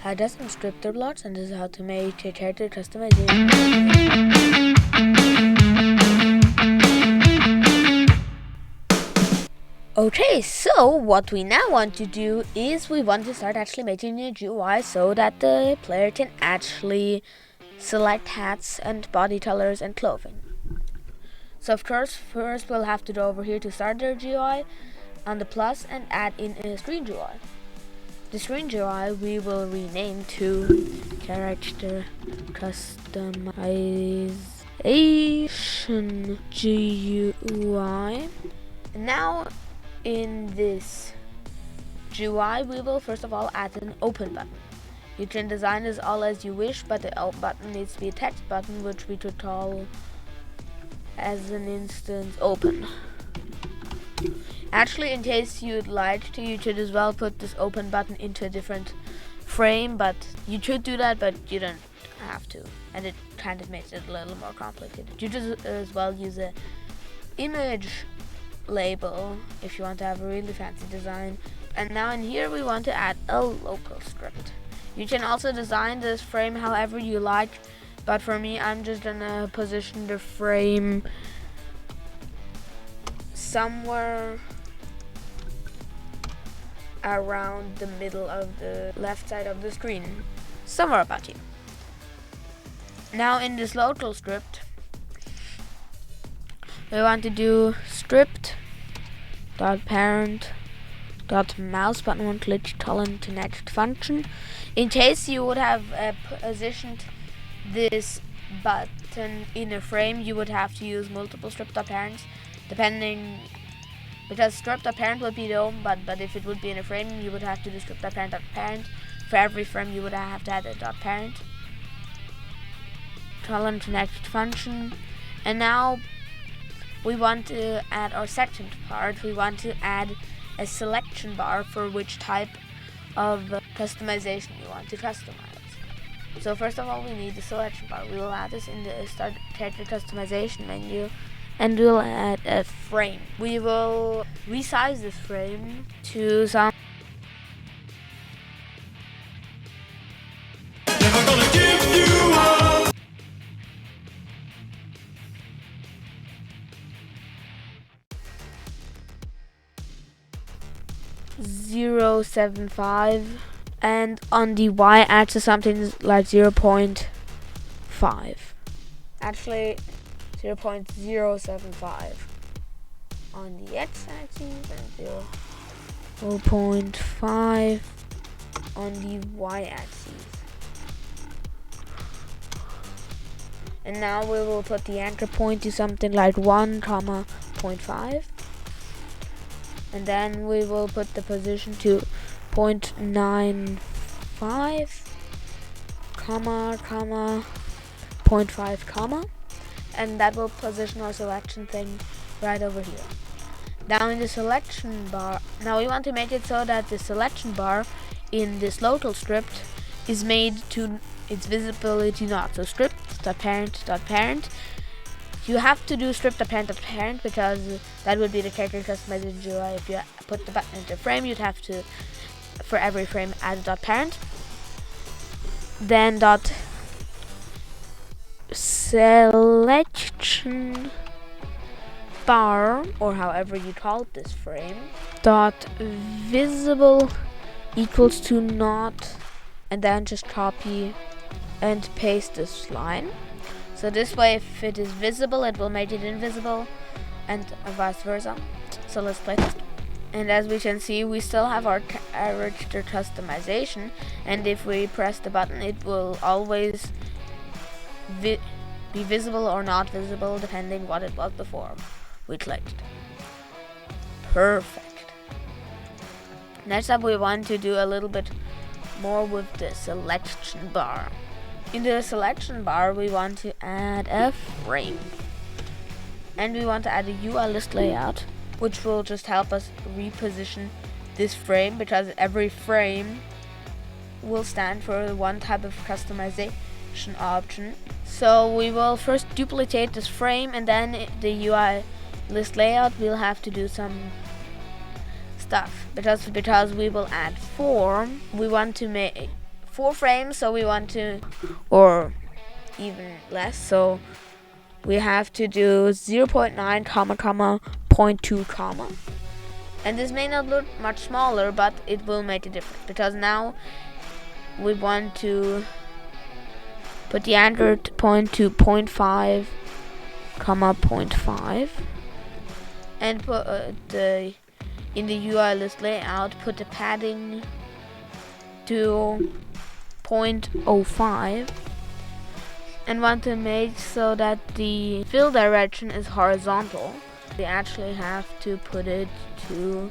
How does scripter blocks, and this is how to make a character customization. Okay, so what we now want to do is we want to start actually making a GUI so that the player can actually select hats and body colors and clothing. So of course, first we'll have to go over here to start their GUI on the plus and add in a screen GUI. The screen GUI we will rename to character customization GUI. And now in this GUI we will first of all add an open button. You can design this all as you wish, but the button needs to be a text button, which we could call as an instance open. Actually, in case you'd like to, you could as well put this open button into a different frame, but you could do that, but you don't have to, and it kind of makes it a little more complicated. You could as well use a image label if you want to have a really fancy design. And now in here we want to add a local script. You can also design this frame however you like, but for me I'm just gonna position the frame somewhere around the middle of the left side of the screen, somewhere about here. Now in this local script we want to do script dot parent dot mouse button one click colon to next function. In case you would have positioned this button in a frame, you would have to use multiple script.parents, depending, because script.parent would be the home button, but if it would be in a frame, you would have to do script.parent.parent. For every frame, you would have to add a .parent colon to next function. And now we want to add our second part. We want to add a selection bar for which type of customization you want to customize. So first of all, we need the selection bar. We will add this in the start character customization menu, and we'll add a frame. We will resize this frame to some 0.75, and on the y-axis something like 0.5. Actually 0.075 on the x-axis and 0.5 on the y-axis. And now we will put the anchor point to something like 1,0.5. And then we will put the position to 0.95, comma, 0.5, comma, and that will position our selection thing right over here. Now in the selection bar, now we want to make it so that the selection bar in this local script is made to its visibility not. So script.parent.parent. You have to do script.parent.parent because that would be the character customization GUI. If you put the button into a frame, you'd have to, for every frame, add a .parent. Then selection bar, or however you call this frame, visible equals to not, and then just copy and paste this line. So this way, if it is visible, it will make it invisible, and vice versa. So let's play test. And as we can see, we still have our character customization, and if we press the button, it will always be visible or not visible, depending what it was before we clicked. Perfect. Next up, we want to do a little bit more with the selection bar. In the selection bar, we want to add a frame, and we want to add a UI list layout, which will just help us reposition this frame, because every frame will stand for one type of customization option. So we will first duplicate this frame, and then the UI list layout we'll have to do some stuff, because we will add form. We want to make 4 frames, so we want to, or even less, so we have to do 0.9 comma 0.2 comma. And this may not look much smaller, but it will make a difference, because now we want to put the anchored point to 0.5 comma 0.5, and put in the UI list layout, put the padding to 0.05, and want to make so that the fill direction is horizontal. We actually have to put it to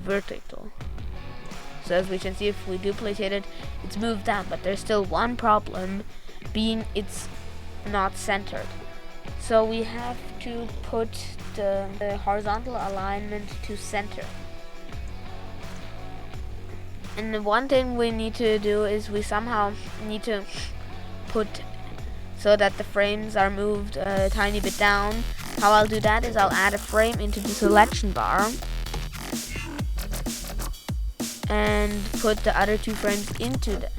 vertical. So as we can see, if we duplicate it, it's moved down, but there's still one problem, being it's not centered. So we have to put the horizontal alignment to center. And the one thing we need to do is we somehow need to put so that the frames are moved a tiny bit down. How I'll do that is I'll add a frame into the selection bar and put the other 2 frames into that,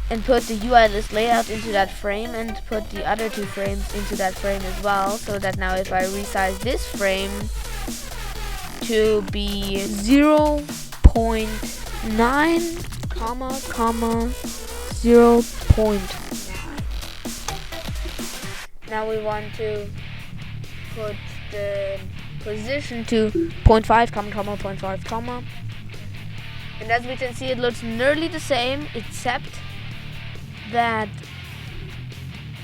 and put the UI list layout into that frame, and put the other 2 frames into that frame as well, so that now if I resize this frame to be 0.9 comma 0.9. Now we want to put the position to 0.5 comma 0.5 comma. And as we can see, it looks nearly the same, except that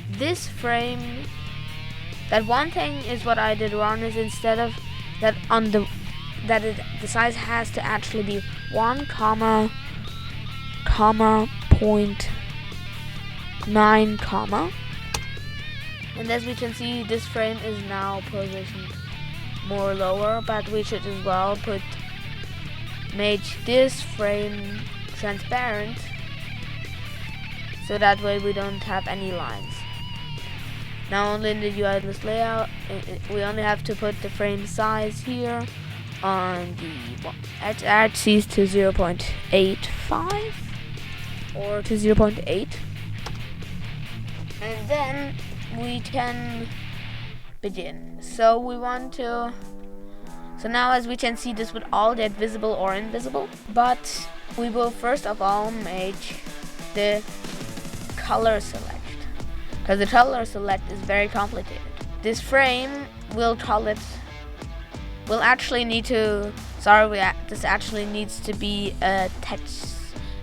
this frame, that one thing is what I did wrong, is instead of that on the the size has to actually be 1 comma 0.9 comma. And as we can see, this frame is now positioned more lower, but we should as well make this frame transparent, so that way we don't have any lines. Now only in the UI list layout, we only have to put the frame size here on the x-axis to 0.85 or to 0.8, and then we can begin. So we want to, so now as we can see, this would all get visible or invisible, but we will first of all make the color select, because the color select is very complicated. This frame will actually need to, this actually needs to be a text,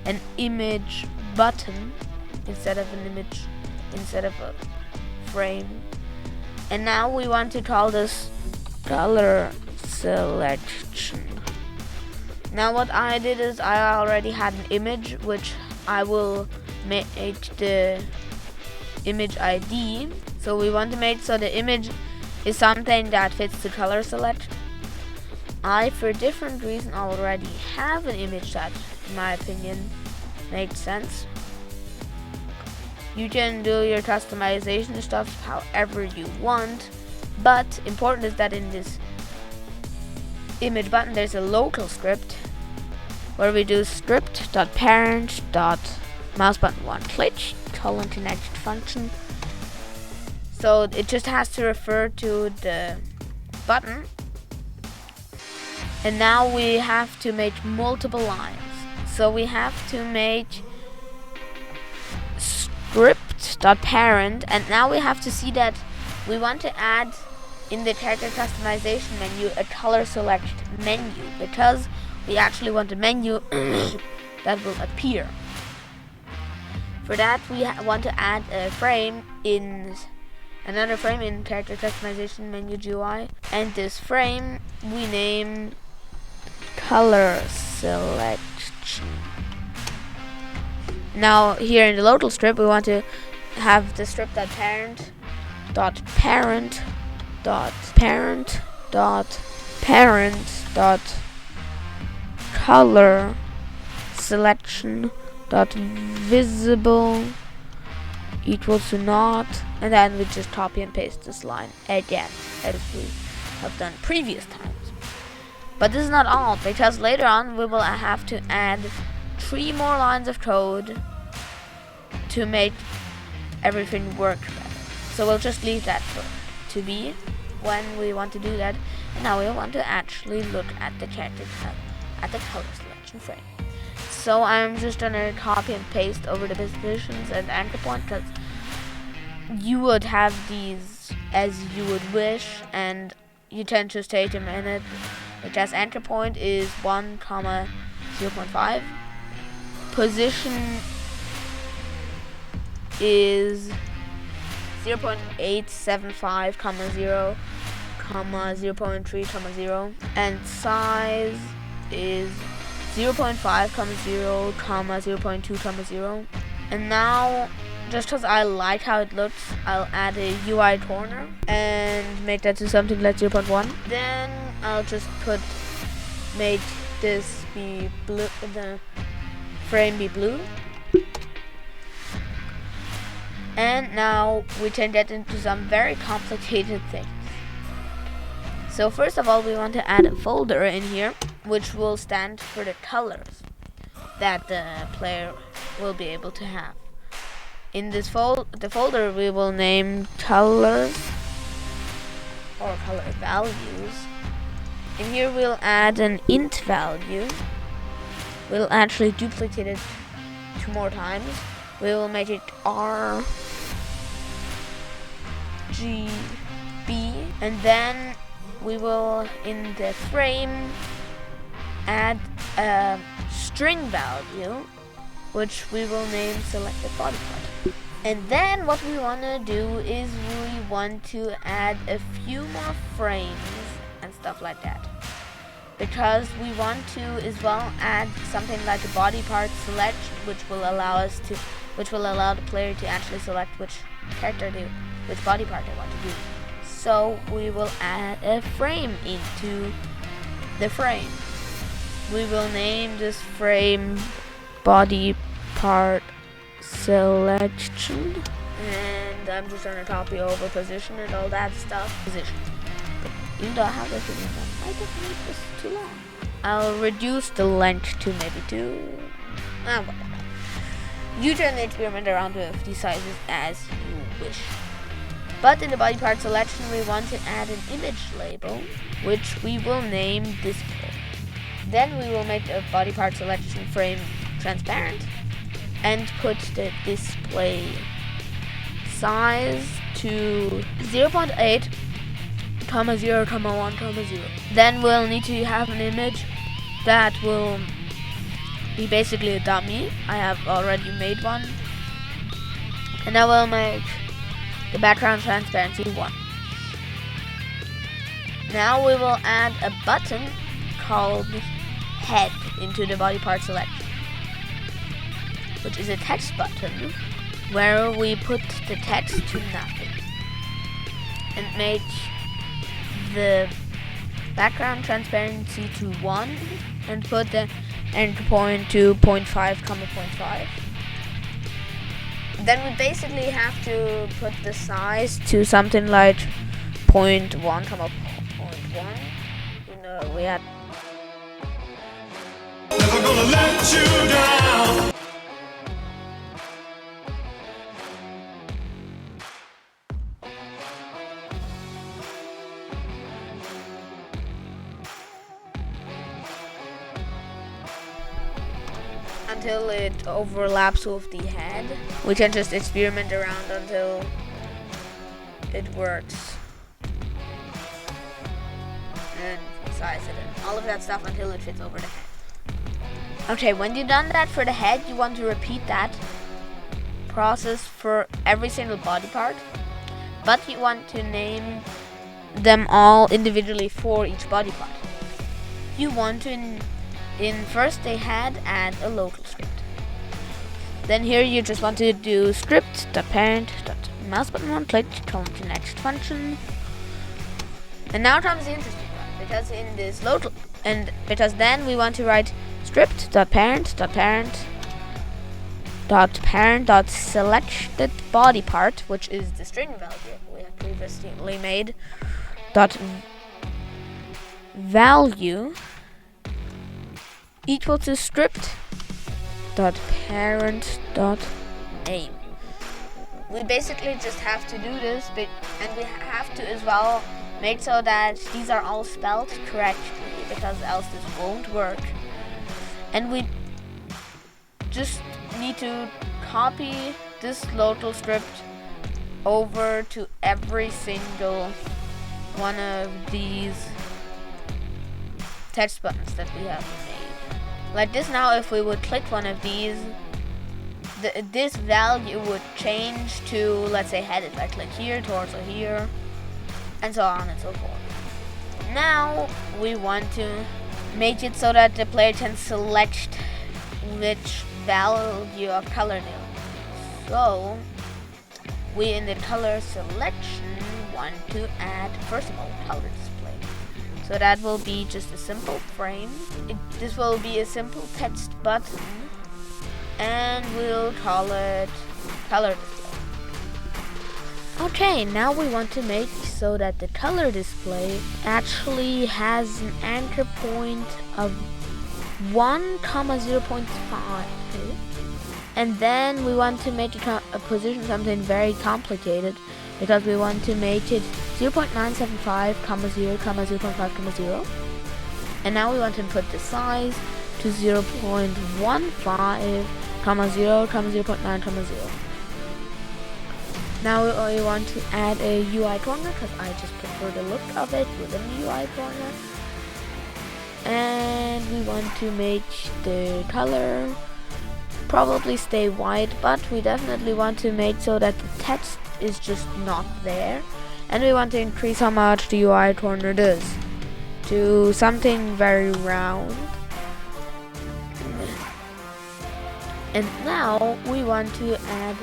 an image button instead of a frame. And now we want to call this color selection. Now what I did is I already had an image, which I will make the image ID. So we want to make so the image is something that fits the color select. I, for different reason, already have an image that, in my opinion, makes sense. You can do your customization stuff however you want, but important is that in this image button there's a local script where we do script.parent.mouse button 1 click connected function. So it just has to refer to the button. And now we have to make multiple lines. So we have to make script.parent, and now we have to see that we want to add in the character customization menu a color select menu, because we actually want a menu that will appear. For that we want to add a frame in another frame in character customization menu GUI, and this frame we name color selection. Now here in the local strip we want to have the script.parent.parent.parent.color selection .visible equals to not, and then we just copy and paste this line again as we have done previous times. But this is not all, because later on we will have to add 3 more lines of code to make everything work better. So we'll just leave that to be when we want to do that. And now we want to actually look at the character at the color selection frame. So I'm just gonna copy and paste over the positions and anchor point, because you would have these as you would wish, and you tend to state them in it, which as anchor point is 1, 0.5. Position is 0.875, 0, 0.3, 0, and size is 0.5, 0, 0.2, 0. And now, just because I like how it looks, I'll add a UI corner and make that to something like 0.1. Then I'll just make this be blue, the frame be blue. And now we can get into some very complicated things. So first of all, we want to add a folder in here, which will stand for the colors that the player will be able to have. In this the folder we will name colors or color values. In here we'll add an int value. We'll actually duplicate it 2 more times. We will make it RGB, and then we will, in the frame, add a string value, which we will name selected body part. And then what we want to do is we want to add a few more frames and stuff like that, because we want to as well add something like a body part selection, which will allow the player to actually select which body part they want to do. So we will add a frame into the frame. We will name this frame body part selection, and I'm just gonna copy over position and all that stuff. Position. Even though I have this in them, I just made this too long. I'll reduce the length to maybe 2. Whatever. You can experiment around with these sizes as you wish. But in the body part selection, we want to add an image label, which we will name display. Then we will make the body part selection frame transparent and put the display size to 0.8, 0, 1, 0. Then we'll need to have an image that will be basically a dummy. I have already made one. And I will make the background transparency 1. Now we will add a button called head into the body part selection, which is a text button where we put the text to nothing and make the background transparency to 1 and put the anchor point to 0.5, 0.5. Then we basically have to put the size to something like 0.1, 0.1. You know, we had. Never gonna let you down. Until it overlaps with the head. We can just experiment around until it works. And size it and all of that stuff until it fits over the head. Okay, when you've done that for the head, you want to repeat that process for every single body part. But you want to name them all individually for each body part. You want to in first the head, add a local script. Then here you just want to do script.parent, mouse button 1 click, come to next function. And now comes the interesting part, because in this local, and because then we want to write script.parent.selected body part, which is the string value we have previously made, dot value equal to script dot parent dot name. We basically just have to do this, and we have to as well make so that these are all spelled correctly, because else this won't work. And we just need to copy this local script over to every single one of these text buttons that we have made. Like this now, if we would click one of these, this value would change to, let's say, head. If I click here, torso here, and so on and so forth. Now we want to make it so that the player can select which value of color they want. So we, in the color selection, want to add, first of all, color display. So that will be just a simple frame. This will be a simple text button, and we'll call it color display. Okay, now we want to make so that the color display actually has an anchor point of 1,0.5. And then we want to make a position something very complicated, because we want to make it 0.975, 0, 0.5, 0. And now we want to put the size to 0.15, 0, 0.9, 0. Now we want to add a UI corner, because I just prefer the look of it with an UI corner. And we want to make the color probably stay white, but we definitely want to make so that the text is just not there. And we want to increase how much the UI corner does to something very round. And now we want to add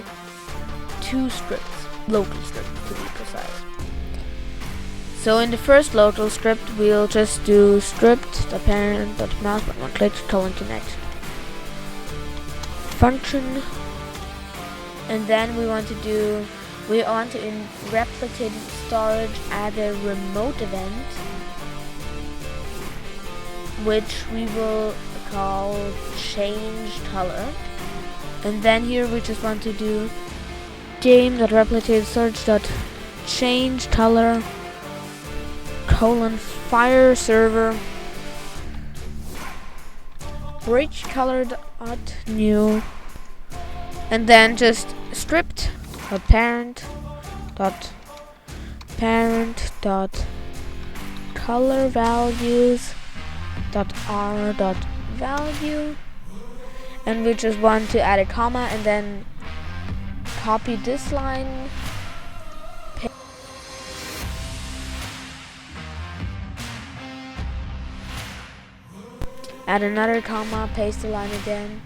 2 scripts, local scripts to be precise. So in the first local script, we'll just do script.parent.mouse button, one click, connect function. And then we want to in replicated storage add a remote event, which we will call change color. And then here we just want to do game.replicated storage.change color fire server bridge color new, and then just script parent color values r value, and we just want to add a comma and then copy this line, add another comma, paste the line again,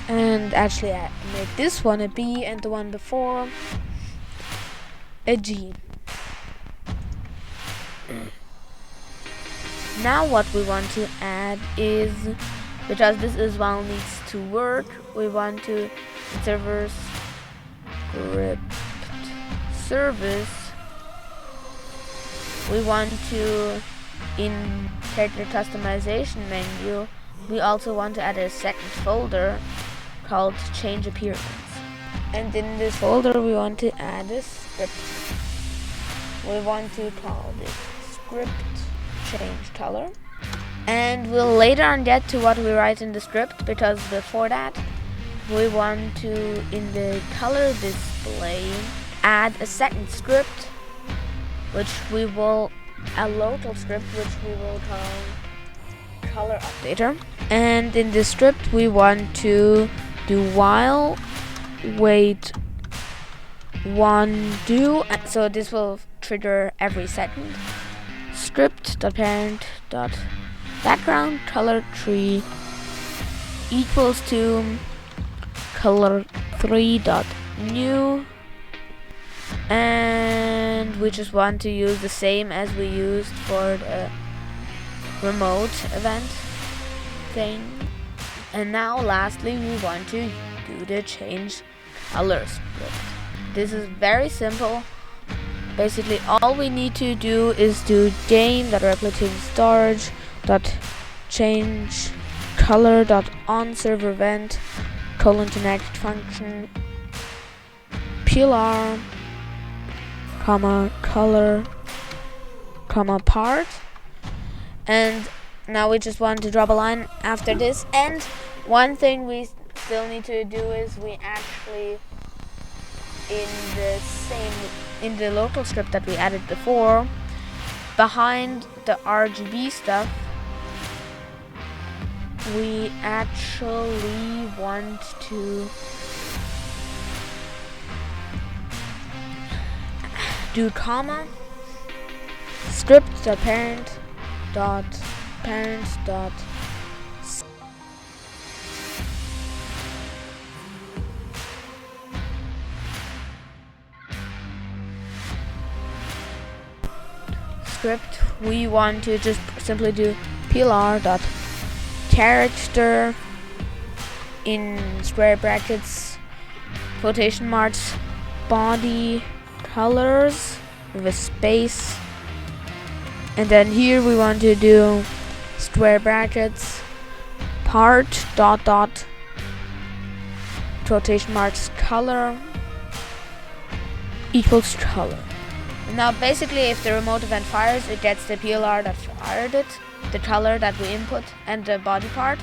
and actually make this one a B and the one before a G. Now what we want to add is, because this as well needs to work, we want to server script service, we want to take the customization menu, we also want to add a second folder called change appearance. And in this folder we want to add a script. We want to call this script change color. And we'll later on get to what we write in the script, because before that we want to, in the color display, add a second script, which we will, a local script, which we will call color updater. And in this script we want to do while wait one do, so this will trigger every second. Script.parent.background color tree equals to color 3.new, and we just want to use the same as we used for the remote event thing. And now lastly we want to do the change color script. This is very simple. Basically all we need to do is do game.replicated storage.change color dot on server event colon to next function plr comma color comma part. And now we just want to drop a line after this. And one thing we still need to do is we actually in the local script that we added before, behind the RGB stuff, we actually want to do comma script.parent dot parents dot script. We want to just simply do plr dot character in square brackets quotation marks body colors with a space, and then here we want to do square brackets part dot dot quotation marks color equals color. Now basically if the remote event fires, it gets the PLR that fired it, the color that we input, and the body part.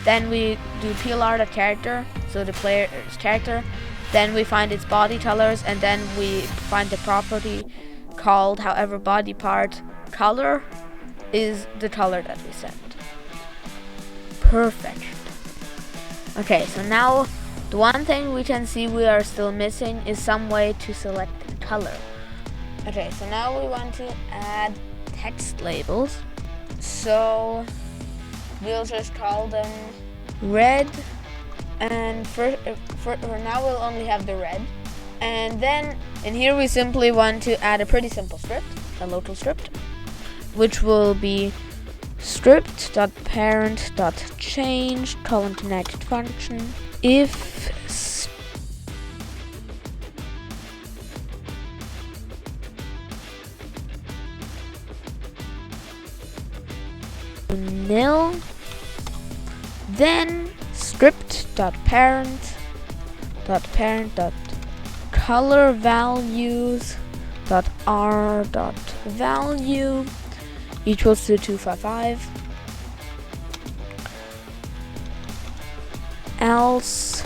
Then we do PLR dot character, so the player's character. Then we find its body colors, and then we find the property called however body part color is the color that we send. Perfect. Okay, so now the one thing we can see we are still missing is some way to select the color. Okay, so now we want to add text labels. So we'll just call them red, and for now we'll only have the red. And then in here we simply want to add a pretty simple script, a local script, which will be script.parent.change colon to next function if nil, then script.parent.color values.r.value equals to 255, else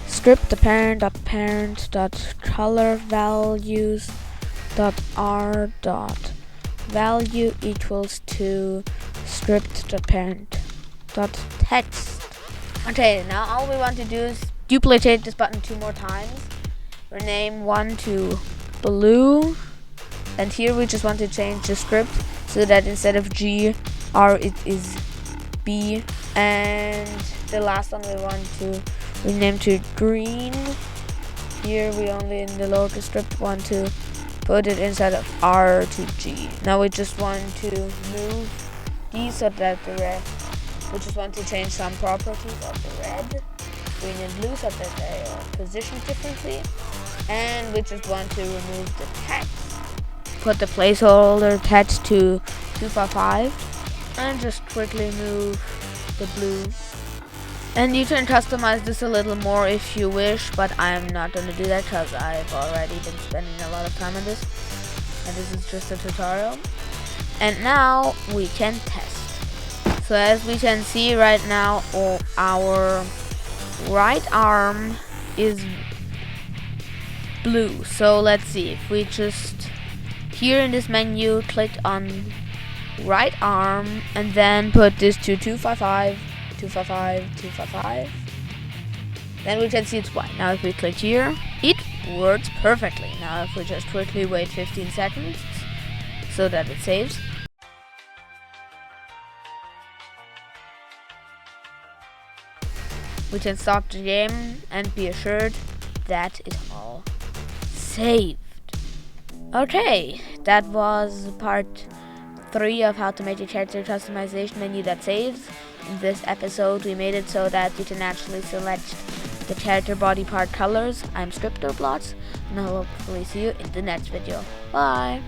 script.parent.color values.r.value equals to script.parent.text. Okay, now all we want to do is duplicate this button 2 more times. Rename one to blue, and here we just want to change the script so that instead of G, R it is B, and the last one we want to rename to green. Here we only in the local script want to put it instead of R to G. Now we just want to move these so that the red, we just want to change some properties of the red, green and blue so that they are positioned differently. And we just want to remove the text, put the placeholder text to 255, and just quickly move the blue. And you can customize this a little more if you wish, but I'm not going to do that because I've already been spending a lot of time on this, and this is just a tutorial. And now we can test. So as we can see right now, our right arm is blue. So let's see, if we just here in this menu click on right arm and then put this to 255, 255, 255, then we can see it's white. Now if we click here, it works perfectly. Now if we just quickly wait 15 seconds so that it saves, we can stop the game and be assured that it all saved. Okay, that was part 3 of how to make a character customization menu that saves. In this episode we made it so that you can actually select the character body part colors. I'm Scriptoblots, and I'll hopefully see you in the next video. Bye!